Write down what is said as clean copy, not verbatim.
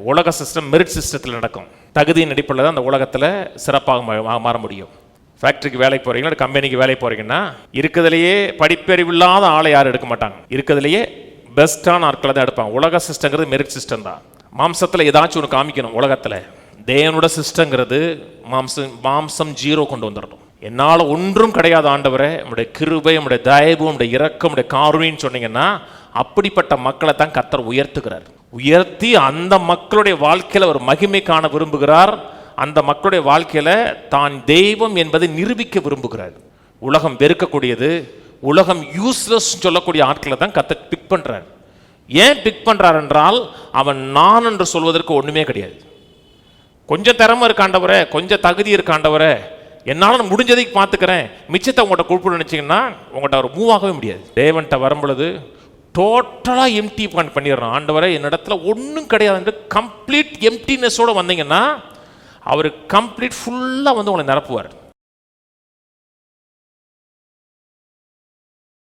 உலக system merit சிஸ்டத்தில் நடக்கும். தகுதியின் அடிப்படையில் தான் அந்த உலகத்தில் சிறப்பாக மாற முடியும். ஃபேக்ட்ரிக்கு வேலைக்கு போகிறீங்கன்னா, கம்பெனிக்கு வேலைக்கு போகிறீங்கன்னா, இருக்கிறதுலையே படிப்பறிவில்லாத ஆளை யாரும் எடுக்க மாட்டாங்க. இருக்கிறதுலையே பெஸ்ட்டான ஆட்களை தான் எடுப்பாங்க. உலக சிஸ்டங்கிறது மெரிட் சிஸ்டம் தான். மாம்சத்தில் ஏதாச்சும் ஒன்று காமிக்கணும். உலகத்தில் தேவனோட சிஸ்டங்கிறது மாம்சம் 0 கொண்டு வந்துடணும். என்னால் ஒன்றும் கிடையாது ஆண்டவரே, உங்களுடைய கிருபை, உங்களுடைய தயவு, உங்களுடைய இரக்கம், உங்களுடைய காருணின்னு சொன்னீங்கன்னா, அப்படிப்பட்ட மக்களை தான் கர்த்தர் உயர்த்துகிறார். உயர்த்தி அந்த மக்களுடைய வாழ்க்கையில் ஒரு மகிமை காண விரும்புகிறார். அந்த மக்களுடைய வாழ்க்கையில் தான் தெய்வம் என்பதை நிரூபிக்க விரும்புகிறார். உலகம் வெறுக்கக்கூடியது, உலகம் யூஸ்லெஸ் சொல்லக்கூடிய ஆட்களை தான் கர்த்தர் பிக் பண்ணுறார். ஏன் பிக் பண்ணுறார் என்றால், அவன் நான் என்று சொல்வதற்கு ஒன்றுமே கிடையாது. கொஞ்சம் திறமை இருக்காண்டவரே, கொஞ்சம் தகுதி இருக்காண்டவரே, என்னால் முடிஞ்சதைக்கு பார்த்துக்கிறேன், மிச்சத்தை உங்கள்கிட்ட கொடுப்பு நினச்சிங்கன்னா உங்கள்கிட்ட அவர் மூவ் ஆகவே முடியாது. தேவன்கிட்ட வரும்பொழுது டோட்டலாக எம்டி பண்ணிடுறான். ஆண்டவரே என்னிடத்துல ஒன்றும் கிடையாது, கம்ப்ளீட் எம்டினஸோடு வந்தீங்கன்னா அவர் கம்ப்ளீட் ஃபுல்லாக வந்து உங்களை நிரப்புவார்.